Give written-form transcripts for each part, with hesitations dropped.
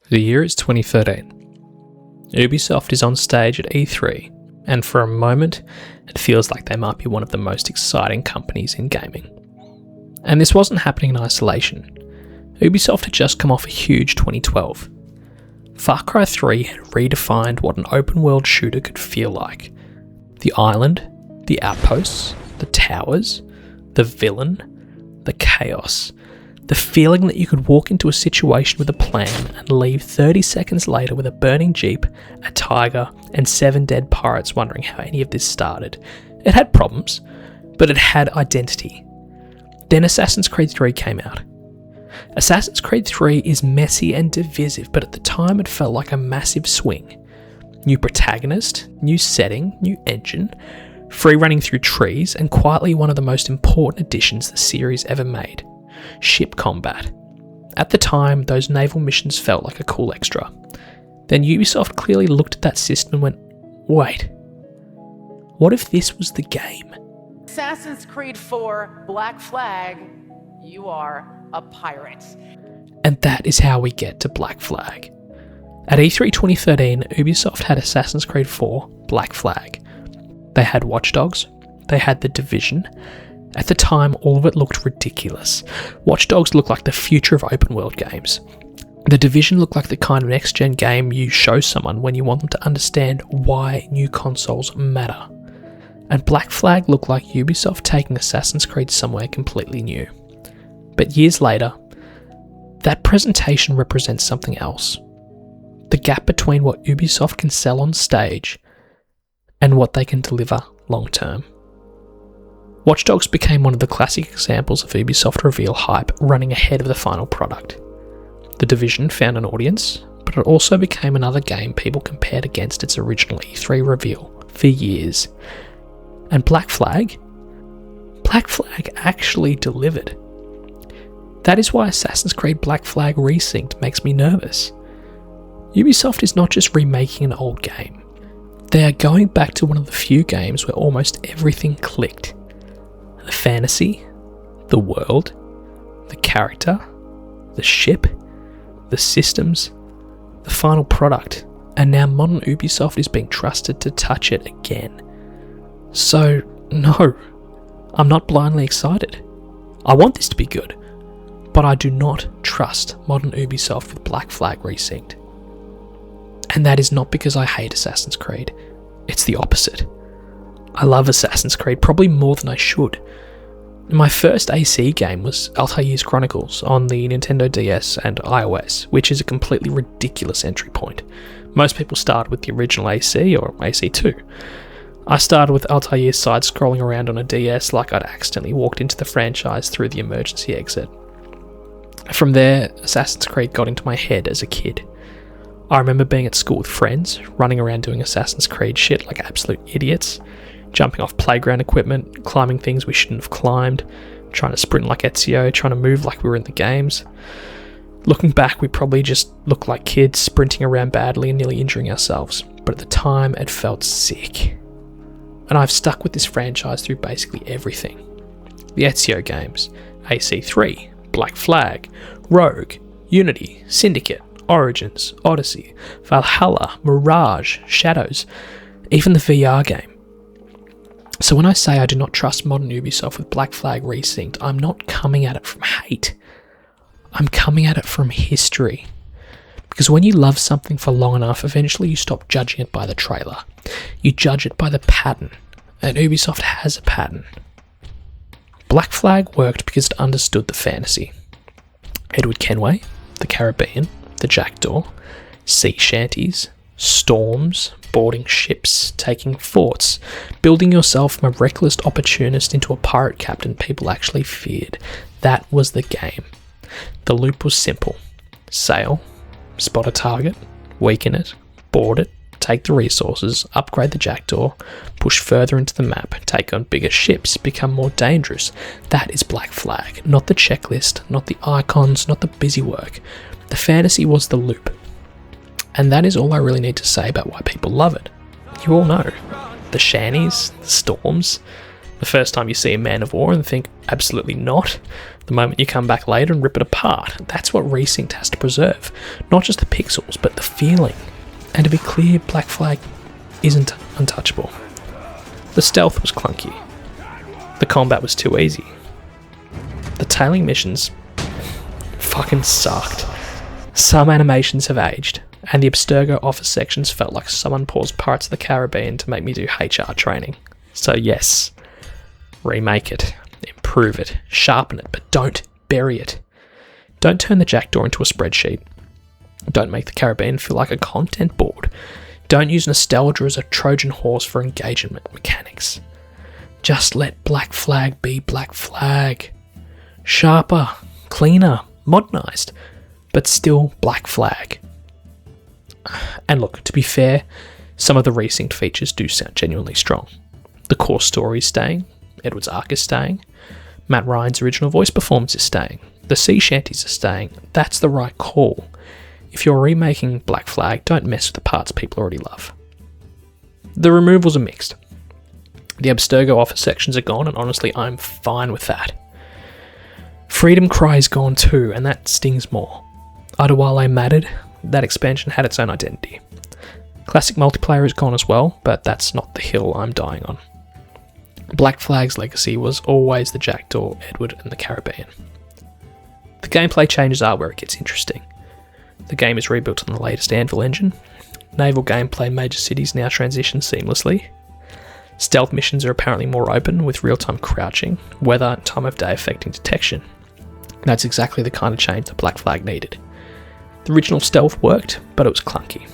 The year is 2013. Ubisoft is on stage at E3, and for a moment, it feels like they might be one of the most exciting companies in gaming. And this wasn't happening in isolation. Ubisoft had just come off a huge 2012. Far Cry 3 had redefined what an open-world shooter could feel like. The island, the outposts, the towers, the villain, the chaos. The feeling that you could walk into a situation with a plan and leave 30 seconds later with a burning jeep, a tiger, and 7 dead pirates wondering how any of this started. It had problems, but it had identity. Then Assassin's Creed 3 came out. Assassin's Creed 3 is messy and divisive, but at the time it felt like a massive swing. New protagonist, new setting, new engine, free running through trees, and quietly one of the most important additions the series ever made. Ship combat. At the time, those naval missions felt like a cool extra. Then Ubisoft clearly looked at that system and went, wait, what if this was the game? Assassin's Creed 4 Black Flag, you are a pirate. And that is how we get to Black Flag. At E3 2013, Ubisoft had Assassin's Creed 4 Black Flag. They had Watch Dogs, they had The Division. At the time, all of it looked ridiculous. Watch Dogs looked like the future of open world games. The Division looked like the kind of next-gen game you show someone when you want them to understand why new consoles matter. And Black Flag looked like Ubisoft taking Assassin's Creed somewhere completely new. But years later, that presentation represents something else. The gap between what Ubisoft can sell on stage and what they can deliver long term. Watch Dogs became one of the classic examples of Ubisoft reveal hype running ahead of the final product. The Division found an audience, but it also became another game people compared against its original E3 reveal for years. And Black Flag actually delivered. That is why Assassin's Creed Black Flag Resynced makes me nervous. Ubisoft is not just remaking an old game. They are going back to one of the few games where almost everything clicked. The fantasy, the world, the character, the ship, the systems, the final product, and now modern Ubisoft is being trusted to touch it again. So, no, I'm not blindly excited. I want this to be good, but I do not trust modern Ubisoft with Black Flag Resynced. And that is not because I hate Assassin's Creed. It's the opposite. I love Assassin's Creed probably more than I should. My first AC game was Altair's Chronicles on the Nintendo DS and iOS, which is a completely ridiculous entry point. Most people start with the original AC or AC2. I started with Altair side-scrolling around on a DS like I'd accidentally walked into the franchise through the emergency exit. From there, Assassin's Creed got into my head as a kid. I remember being at school with friends, running around doing Assassin's Creed shit like absolute idiots, jumping off playground equipment, climbing things we shouldn't have climbed, trying to sprint like Ezio, trying to move like we were in the games. Looking back, we probably just looked like kids sprinting around badly and nearly injuring ourselves, but at the time it felt sick. And I've stuck with this franchise through basically everything. The Ezio games, AC3, Black Flag, Rogue, Unity, Syndicate, Origins, Odyssey, Valhalla, Mirage, Shadows, even the VR game. So when I say I do not trust modern Ubisoft with Black Flag Resynced, I'm not coming at it from hate. I'm coming at it from history. Because when you love something for long enough, eventually you stop judging it by the trailer. You judge it by the pattern. And Ubisoft has a pattern. Black Flag worked because it understood the fantasy. Edward Kenway, the Caribbean, the Jackdaw, sea shanties, storms, boarding ships, taking forts, building yourself from a reckless opportunist into a pirate captain people actually feared. That was the game. The loop was simple. Sail, spot a target, weaken it, board it, take the resources, upgrade the Jackdaw, push further into the map, take on bigger ships, become more dangerous. That is Black Flag, not the checklist, not the icons, not the busy work. The fantasy was the loop. And that is all I really need to say about why people love it. You all know. The shanties, the storms, the first time you see a man of war and think, absolutely not. the moment you come back later and rip it apart. That's what Resynced has to preserve. Not just the pixels, but the feeling. And to be clear, Black Flag isn't untouchable. The stealth was clunky. The combat was too easy. The tailing missions fucking sucked. Some animations have aged, and the Abstergo office sections felt like someone paused Pirates of the Caribbean to make me do HR training. So yes, remake it, improve it, sharpen it, but don't bury it. Don't turn the jackdaw into a spreadsheet. Don't make the Caribbean feel like a content board. Don't use nostalgia as a Trojan horse for engagement mechanics. Just let Black Flag be Black Flag. Sharper, cleaner, modernised, but still Black Flag. And look, to be fair, some of the Resynced features do sound genuinely strong. The core story is staying, Edward's arc is staying, Matt Ryan's original voice performance is staying, the sea shanties are staying. That's the right call. If you're remaking Black Flag, don't mess with the parts people already love. The removals are mixed. The Abstergo office sections are gone, and honestly, I'm fine with that. Freedom Cry is gone too, and that stings more. Adewale mattered. That expansion had its own identity. Classic multiplayer is gone as well, but that's not the hill I'm dying on. Black Flag's legacy was always the Jackdaw, Edward, and the Caribbean. The gameplay changes are where it gets interesting. The game is rebuilt on the latest Anvil engine. Naval gameplay major cities now transition seamlessly. Stealth missions are apparently more open, with real-time crouching, weather and time of day affecting detection. That's exactly the kind of change that Black Flag needed. The original stealth worked, but it was clunky.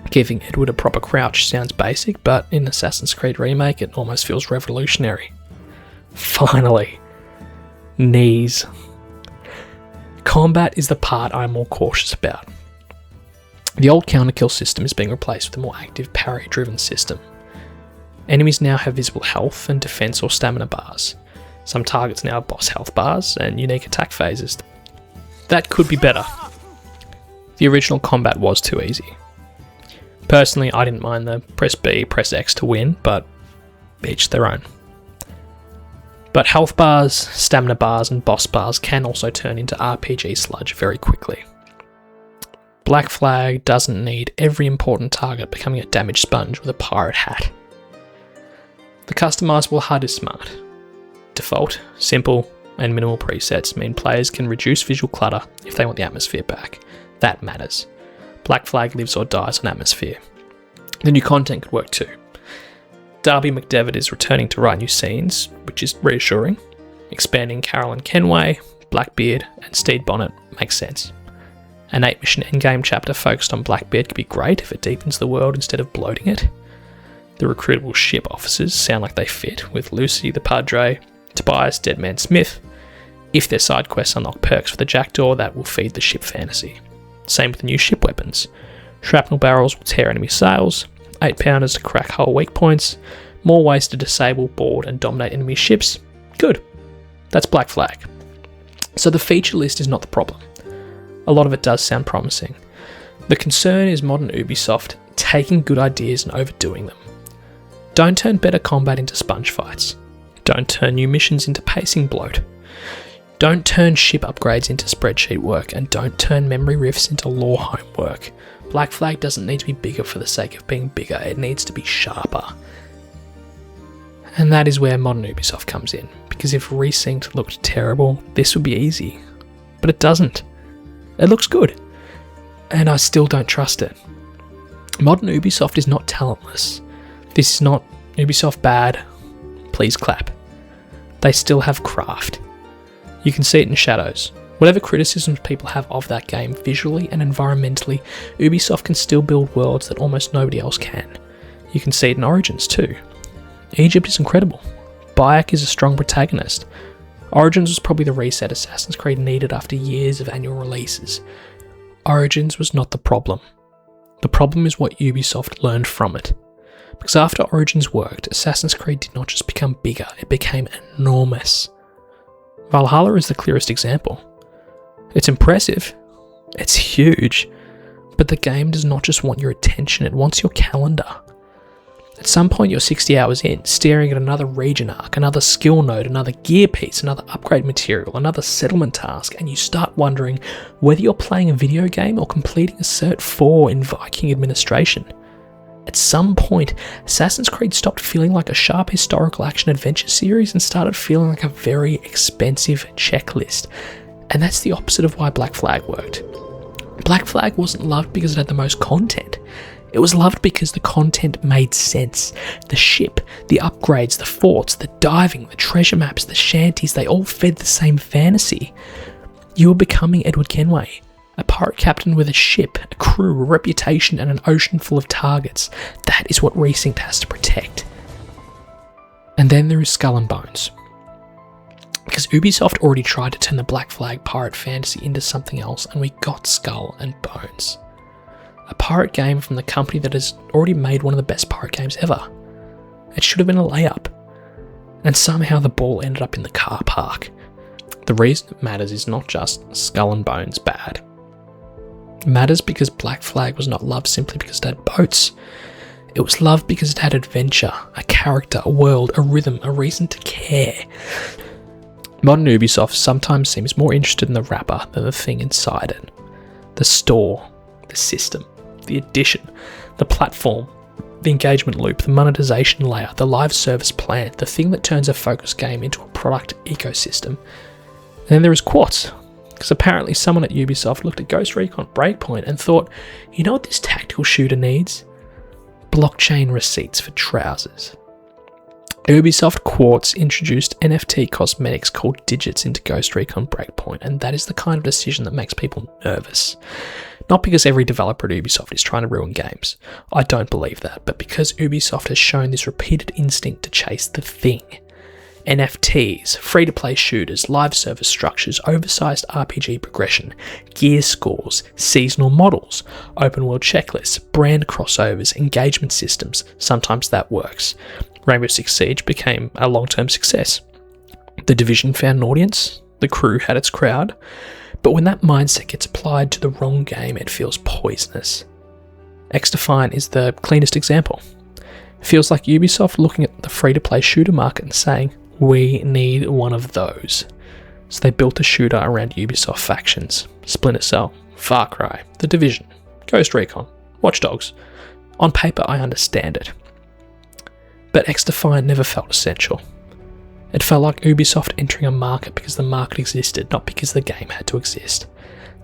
Giving Edward a proper crouch sounds basic, but in Assassin's Creed Remake it almost feels revolutionary. Finally. Knees. Combat is the part I'm more cautious about. The old counterkill system is being replaced with a more active parry-driven system. Enemies now have visible health and defense or stamina bars. Some targets now have boss health bars and unique attack phases. That could be better. The original combat was too easy. Personally, I didn't mind the press B, press X to win, but each their own. But health bars, stamina bars and boss bars can also turn into RPG sludge very quickly. Black Flag doesn't need every important target becoming a damage sponge with a pirate hat. The customizable HUD is smart. Default, simple, and minimal presets mean players can reduce visual clutter if they want the atmosphere back. That matters. Black Flag lives or dies on atmosphere. The new content could work too. Darby McDevitt is returning to write new scenes, which is reassuring. Expanding Carolyn Kenway, Blackbeard, and Stede Bonnet makes sense. An 8-mission endgame chapter focused on Blackbeard could be great if it deepens the world instead of bloating it. The recruitable ship officers sound like they fit, with Lucy the Padre, Tobias Deadman Smith. If their side quests unlock perks for the Jackdaw, that will feed the ship fantasy. Same with the new ship weapons. Shrapnel barrels will tear enemy sails, 8-pounders to crack hull weak points, more ways to disable, board and dominate enemy ships. Good. That's Black Flag. So the feature list is not the problem. A lot of it does sound promising. The concern is modern Ubisoft taking good ideas and overdoing them. Don't turn better combat into sponge fights. Don't turn new missions into pacing bloat. Don't turn ship upgrades into spreadsheet work, and don't turn memory rifts into lore homework. Black Flag doesn't need to be bigger for the sake of being bigger, it needs to be sharper. And that is where modern Ubisoft comes in, because if Resynced looked terrible, this would be easy. But it doesn't. It looks good. And I still don't trust it. Modern Ubisoft is not talentless. This is not Ubisoft bad. Please clap. They still have craft. You can see it in Shadows. Whatever criticisms people have of that game visually and environmentally, Ubisoft can still build worlds that almost nobody else can. You can see it in Origins too. Egypt is incredible. Bayek is a strong protagonist. Origins was probably the reset Assassin's Creed needed after years of annual releases. Origins was not the problem. The problem is what Ubisoft learned from it. Because after Origins worked, Assassin's Creed did not just become bigger, it became enormous. Valhalla is the clearest example. It's impressive, it's huge, but the game does not just want your attention, it wants your calendar. At some point you're 60 hours in, staring at another region arc, another skill node, another gear piece, another upgrade material, another settlement task, and you start wondering whether you're playing a video game or completing a Cert 4 in Viking administration. At some point, Assassin's Creed stopped feeling like a sharp historical action adventure series and started feeling like a very expensive checklist. And that's the opposite of why Black Flag worked. Black Flag wasn't loved because it had the most content. It was loved because the content made sense. The ship, the upgrades, the forts, the diving, the treasure maps, the shanties, they all fed the same fantasy. You were becoming Edward Kenway, a pirate captain with a ship, a crew, a reputation, and an ocean full of targets. That is what Resynced has to protect. And then there is Skull and Bones. Because Ubisoft already tried to turn the Black Flag pirate fantasy into something else, and we got Skull and Bones. A pirate game from the company that has already made one of the best pirate games ever. It should have been a layup. And somehow the ball ended up in the car park. The reason it matters is not just Skull and Bones bad. It matters because Black Flag was not loved simply because it had boats. It was loved because it had adventure, a character, a world, a rhythm, a reason to care. Modern Ubisoft sometimes seems more interested in the wrapper than the thing inside it. The store, the system, the addition, the platform, the engagement loop, the monetization layer, the live service plan, the thing that turns a focused game into a product ecosystem. And then there is Quartz, because apparently someone at Ubisoft looked at Ghost Recon Breakpoint and thought, you know what this tactical shooter needs? Blockchain receipts for trousers. Ubisoft Quartz introduced NFT cosmetics called Digits into Ghost Recon Breakpoint, and that is the kind of decision that makes people nervous. Not because every developer at Ubisoft is trying to ruin games. I don't believe that, but because Ubisoft has shown this repeated instinct to chase the thing. NFTs, free-to-play shooters, live service structures, oversized RPG progression, gear scores, seasonal models, open-world checklists, brand crossovers, engagement systems. Sometimes that works. Rainbow Six Siege became a long-term success. The Division found an audience, the crew had its crowd, but when that mindset gets applied to the wrong game, it feels poisonous. XDefiant is the cleanest example. It feels like Ubisoft looking at the free-to-play shooter market and saying, we need one of those. So they built a shooter around Ubisoft factions. Splinter Cell, Far Cry, The Division, Ghost Recon, Watch Dogs. On paper, I understand it. But XDefiant never felt essential. It felt like Ubisoft entering a market because the market existed, not because the game had to exist.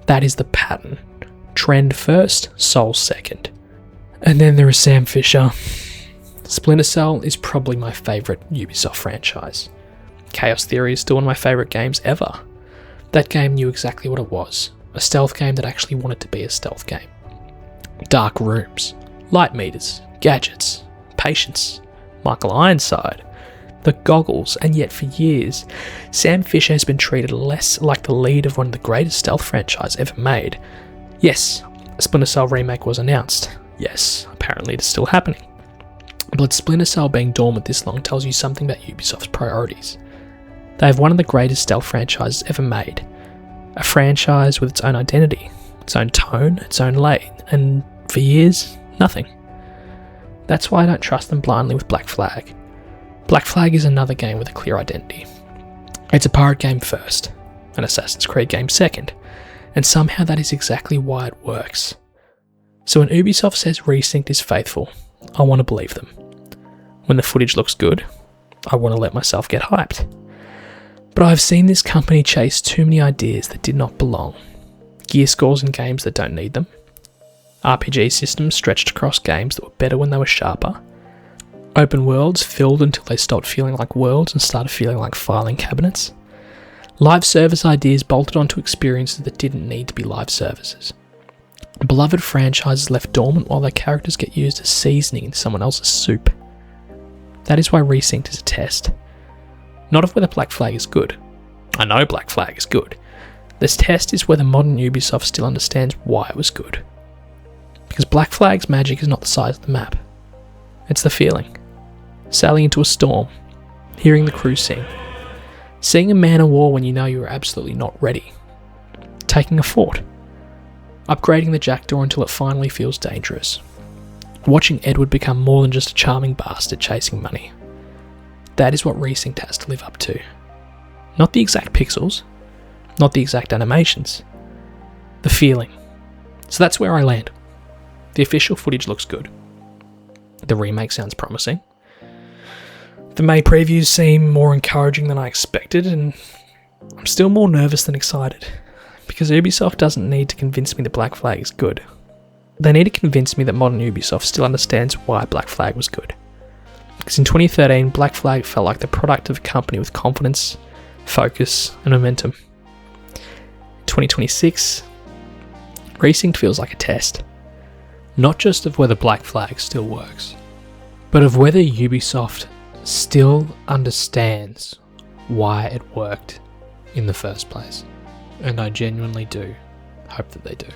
That is the pattern. Trend first, soul second. And then there is Sam Fisher. Splinter Cell is probably my favourite Ubisoft franchise. Chaos Theory is still one of my favourite games ever. That game knew exactly what it was. A stealth game that actually wanted to be a stealth game. Dark rooms, light meters, gadgets, patience, Michael Ironside, the goggles, and yet for years, Sam Fisher has been treated less like the lead of one of the greatest stealth franchises ever made. Yes, a Splinter Cell remake was announced. Yes, apparently it is still happening. But Splinter Cell being dormant this long tells you something about Ubisoft's priorities. They have one of the greatest stealth franchises ever made. A franchise with its own identity, its own tone, its own lane, and for years, nothing. That's why I don't trust them blindly with Black Flag. Black Flag is another game with a clear identity. It's a pirate game first, an Assassin's Creed game second, and somehow that is exactly why it works. So when Ubisoft says Resynced is faithful, I want to believe them. When the footage looks good, I want to let myself get hyped. But I've seen this company chase too many ideas that did not belong. Gear scores in games that don't need them. RPG systems stretched across games that were better when they were sharper. Open worlds filled until they stopped feeling like worlds and started feeling like filing cabinets. Live service ideas bolted onto experiences that didn't need to be live services. Beloved franchises left dormant while their characters get used as seasoning in someone else's soup. That is why Resynced is a test. Not of whether Black Flag is good. I know Black Flag is good. This test is whether modern Ubisoft still understands why it was good. Because Black Flag's magic is not the size of the map. It's the feeling. Sailing into a storm, hearing the crew sing, seeing a man of war when you know you are absolutely not ready, taking a fort, upgrading the jackdaw until it finally feels dangerous, watching Edward become more than just a charming bastard chasing money. That is what Resynced has to live up to. Not the exact pixels, not the exact animations, the feeling. So that's where I land. The official footage looks good. The remake sounds promising. The May previews seem more encouraging than I expected, and I'm still more nervous than excited, because Ubisoft doesn't need to convince me that Black Flag is good. They need to convince me that modern Ubisoft still understands why Black Flag was good. Because in 2013, Black Flag felt like the product of a company with confidence, focus, and momentum. In 2026, Resynced feels like a test. Not just of whether Black Flag still works, but of whether Ubisoft still understands why it worked in the first place. And I genuinely do hope that they do.